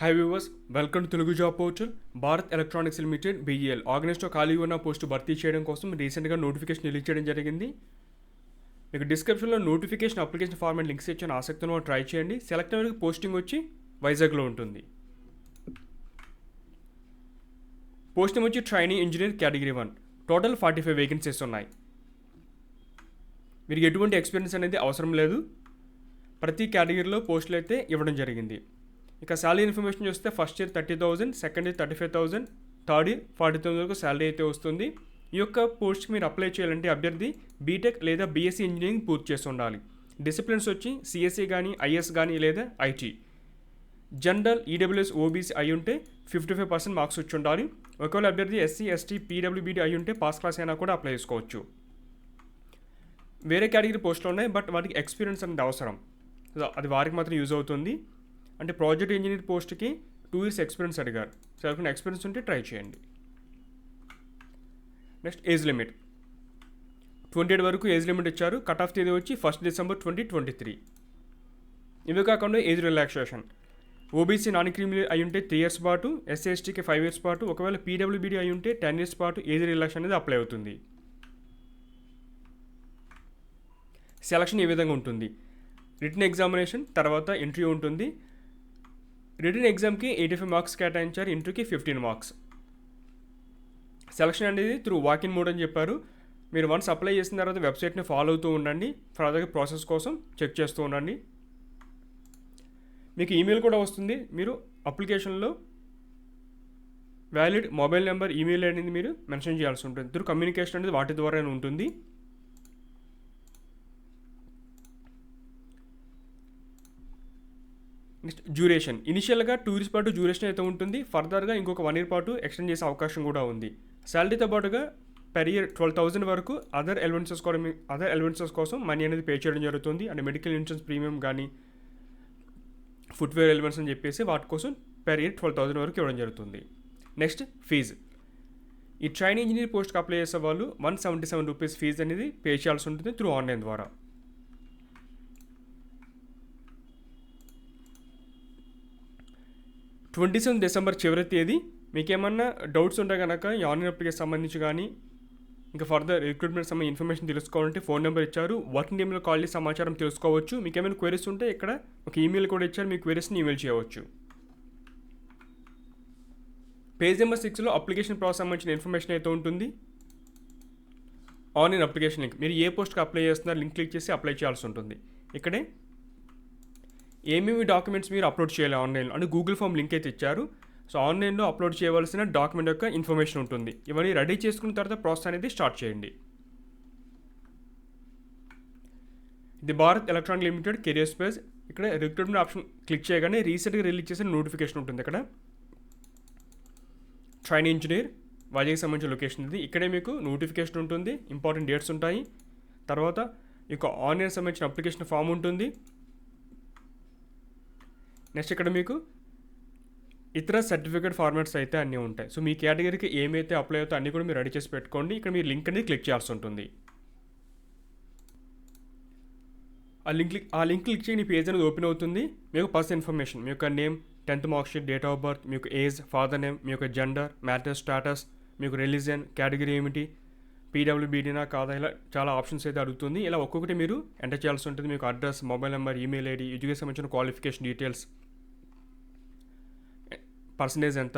High viewers, welcome to Telugu job portal. Bharat electronics limited BEL ఆగస్టులో ఖాళీ ఉన్న పోస్టు భర్తీ చేయడం కోసం రీసెంట్గా నోటిఫికేషన్ రిలీజ్ చేయడం జరిగింది. మీకు డిస్క్రిప్షన్లో నోటిఫికేషన్ అప్లికేషన్ ఫార్మాట్ లింక్స్ ఇచ్చిన ఆసక్తిని ట్రై చేయండి. సెలెక్ట్ అయిన పోస్టింగ్ వచ్చి వైజాగ్లో ఉంటుంది. పోస్టింగ్ వచ్చి training engineer category 1. Total 45 vacancies ఉన్నాయి. మీకు ఎటువంటి ఎక్స్పీరియన్స్ అనేది అవసరం లేదు. ప్రతి కేటగిరీలో పోస్టులు అయితే ఇవ్వడం జరిగింది. ఇక శాలరీ ఇన్ఫర్మేషన్ చూస్తే first year 30,000, second year 35,000, third year 40,000 వరకు శాలరీ అయితే వస్తుంది. ఈ యొక్క పోస్ట్కి మీరు అప్లై చేయాలంటే అభ్యర్థి బీటెక్ లేదా BSc ఇంజనీరింగ్ పూర్తి చేసి ఉండాలి. డిసిప్లిన్స్ వచ్చి CSE కానీ IS కానీ లేదా IT. జనరల్ EWS OBC అయి ఉంటే 55% మార్క్స్ వచ్చి ఉండాలి. ఒకవేళ అభ్యర్థి SC ST PWBD అయి ఉంటే పాస్ క్లాస్ అయినా కూడా అప్లై చేసుకోవచ్చు. వేరే కేటగిరీ పోస్టులు ఉన్నాయి, బట్ వాటికి ఎక్స్పీరియన్స్ అనేది అవసరం. అది వారికి మాత్రం యూజ్ అవుతుంది. అంటే ప్రాజెక్ట్ ఇంజనీర్ పోస్ట్కి 2 years ఎక్స్పీరియన్స్ అడిగారు. సో ఎవరికైనా ఎక్స్పీరియన్స్ ఉంటే ట్రై చేయండి. నెక్స్ట్ ఏజ్ లిమిట్ 28 వరకు ఏజ్ లిమిట్ ఇచ్చారు. కట్ ఆఫ్ తేదీ వచ్చి 1 December 2023. ఇవి కాకుండా age relaxation OBC non criminal అయి ఉంటే 3 years పాటు, SC STకి 5 years పాటు, ఒకవేళ PWBD అయి ఉంటే 10 years పాటు ఏజ్ రిలాక్సేషన్ అనేది అప్లై అవుతుంది. సెలక్షన్ ఈ విధంగా ఉంటుంది. రిటన్ ఎగ్జామినేషన్ తర్వాత ఇంటర్వ్యూ ఉంటుంది. రిటన్ ఎగ్జామ్కి 85 మార్క్స్ కేటాయించారు, ఇంటర్వ్యూకి 15 మార్క్స్. సెలక్షన్ అనేది త్రూ వాకిన్ మోడ్ అని చెప్పారు. మీరు వన్స్ అప్లై చేసిన తర్వాత వెబ్సైట్ని ఫాలో అవుతూ ఉండండి. ఫర్దర్గా ప్రాసెస్ కోసం చెక్ చేస్తూ ఉండండి. మీకు ఈమెయిల్ కూడా వస్తుంది. మీరు అప్లికేషన్లో వ్యాలిడ్ మొబైల్ నెంబర్, ఈమెయిల్ అనేది మీరు మెన్షన్ చేయాల్సి ఉంటుంది. త్రూ కమ్యూనికేషన్ అనేది వాటి ద్వారానే ఉంటుంది. నెక్స్ట్ డ్యూరేషన్ ఇనిషియల్గా 2 years పాటు డ్యూరేషన్ అయితే ఉంటుంది. ఫర్దర్గా ఇంకొక 1 year పాటు ఎక్స్టెండ్ చేసే అవకాశం కూడా ఉంది. శాలరీతో పాటుగా పెర్ ఇయర్ 12,000 వరకు అదర్ అలవెన్సెస్ కోసం మనీ అనేది పే చేయడం జరుగుతుంది. అండ్ మెడికల్ ఇన్సూరెన్స్ ప్రీమియం కానీ ఫుట్వేర్ ఎలివెన్స్ అని చెప్పేసి వాటి కోసం పెర్ ఇయర్ 12,000 వరకు ఇవ్వడం జరుగుతుంది. Next fee. ఈ ట్రైనింగ్ ఇంజనీర్ పోస్ట్కి అప్లై చేసే వాళ్ళు 177 రూపీస్ ఫీజు అనేది పే చేయాల్సి ఉంటుంది త్రూ ఆన్లైన్ ద్వారా. 27 December చివరి తేదీ. మీకు ఏమన్నా డౌట్స్ ఉంటే కనుక ఈ ఆన్లైన్ అప్లికేషన్ సంబంధించి కానీ ఇంకా ఫర్దర్ రిక్రూట్మెంట్ సంబంధించి ఇన్ఫర్మేషన్ తెలుసుకోవాలంటే ఫోన్ నెంబర్ ఇచ్చారు. వర్కింగ్ టైంలో కాల్ చేసి సమాచారం తెలుసుకోవచ్చు. మీకు ఏమైనా క్వైరీస్ ఉంటే ఇక్కడ ఒక ఈమెయిల్ కూడా ఇచ్చారు. మీ క్వైరీస్ని ఈమెయిల్ చేయవచ్చు. పేజ్ నెంబర్ 6లో అప్లికేషన్ ప్రాసెస్ సంబంధించిన ఇన్ఫర్మేషన్ అయితే ఉంటుంది. ఆన్లైన్ అప్లికేషన్ లింక్, మీరు ఏ పోస్ట్కి అప్లై చేస్తున్నారో లింక్ క్లిక్ చేసి అప్లై చేయాల్సి ఉంటుంది. ఇక్కడే ఏమేమి డాక్యుమెంట్స్ మీరు అప్లోడ్ చేయాలి ఆన్లైన్లో అంటే గూగుల్ ఫామ్ లింక్ అయితే ఇచ్చారు. సో ఆన్లైన్లో అప్లోడ్ చేయవలసిన డాక్యుమెంట్ యొక్క ఇన్ఫర్మేషన్ ఉంటుంది. ఇవన్నీ రెడీ చేసుకున్న తర్వాత ప్రాసెస్ అనేది స్టార్ట్ చేయండి. ఇది Bharat electronic limited careers page. ఇక్కడ రిక్రూట్మెంట్ ఆప్షన్ క్లిక్ చేయగానే రీసెంట్గా రిలీజ్ చేసిన నోటిఫికేషన్ ఉంటుంది. ఇక్కడ ట్రైనింగ్ ఇంజనీర్ వైజాగ్కి సంబంధించిన లొకేషన్ ఇది. ఇక్కడే మీకు నోటిఫికేషన్ ఉంటుంది, ఇంపార్టెంట్ డేట్స్ ఉంటాయి. తర్వాత ఇక ఆన్లైన్ సంబంధించిన అప్లికేషన్ ఫామ్ ఉంటుంది. నెక్స్ట్ ఇక్కడ మీకు ఇతర సర్టిఫికేట్ ఫార్మాట్స్ అయితే అన్నీ ఉంటాయి. సో మీ కేటగిరీకి ఏమైతే అప్లై అవుతాయో అన్నీ కూడా మీరు రెడీ చేసి పెట్టుకోండి. ఇక్కడ మీరు లింక్ అనేది క్లిక్ చేయాల్సి ఉంటుంది. ఆ లింక్ క్లిక్ చేసి మీ పేజ్ అనేది ఓపెన్ అవుతుంది. మీ యొక్క పర్సనల్ ఇన్ఫర్మేషన్, మీ యొక్క name, 10th mark sheet, date of birth, మీ యొక్క ఏజ్, ఫాదర్ నేమ్, మీ యొక్క జెండర్, మ్యారిటల్ స్టాటస్, మీ యొక్క రిలీజియన్, కేటగిరీ ఏమిటి, PWBDనా కాదా, ఇలా చాలా ఆప్షన్స్ అయితే అడుగుతుంది. ఇలా ఒక్కొక్కటి మీరు ఎంటర్ చేయాల్సి ఉంటుంది. మీకు address, mobile number, email ID, education సంబంధించిన క్వాలిఫికేషన్ డీటెయిల్స్, పర్సంటేజ్ ఎంత,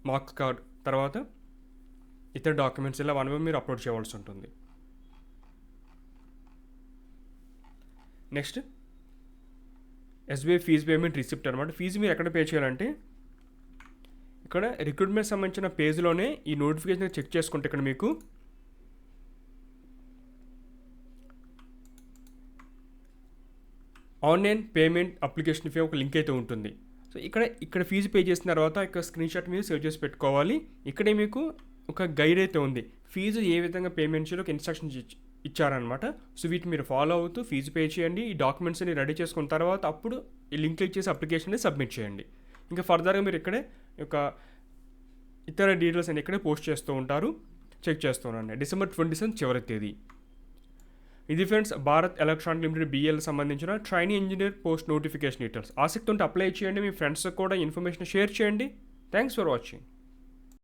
మార్క్స్ కార్డ్, తర్వాత ఇతర డాక్యుమెంట్స్ ఇలా 1 by 1 మీరు అప్లోడ్ చేయవలసి ఉంటుంది. Next SBI fee payment receipt అనమాట. ఫీజు మీరు ఎక్కడ పే చేయాలంటే ఇక్కడ రిక్రూట్మెంట్ సంబంధించిన పేజ్లోనే ఈ నోటిఫికేషన్ చెక్ చేసుకుంటే ఇక్కడ మీకు ఆన్లైన్ పేమెంట్ అప్లికేషన్ ఫీ ఒక లింక్ అయితే ఉంటుంది. సో ఇక్కడ ఫీజు పే చేసిన తర్వాత ఇక్కడ స్క్రీన్ షాట్ మీరు సేవ్ చేసి పెట్టుకోవాలి. ఇక్కడే మీకు ఒక గైడ్ అయితే ఉంది. ఫీజు ఏ విధంగా పేమెంట్ చేయాలో ఒక ఇన్స్ట్రక్షన్స్ ఇచ్చారనమాట. సో వీటిని మీరు ఫాలో అవుతూ ఫీజు పే చేయండి. ఈ డాక్యుమెంట్స్ అన్ని రెడీ చేసుకున్న తర్వాత అప్పుడు ఈ లింక్ క్లిక్ చేసి అప్లికేషన్ సబ్మిట్ చేయండి. ఇంకా ఫర్దర్గా మీరు ఇక్కడే ఒక ఇతర డీటెయిల్స్ అన్ని ఇక్కడే పోస్ట్ చేస్తూ ఉంటారు. చెక్ చేస్తూ ఉండండి. December 27 చివరి తేదీ. ఇది friends Bharat electronic limited BEL సంబంధించిన trainee engineer post notification details. ఆసక్తి ఉంటే అప్లై చేయండి, మీ ఫ్రెండ్స్కి కూడా ఇన్ఫర్మేషన్ షేర్ చేయండి. Thanks for watching.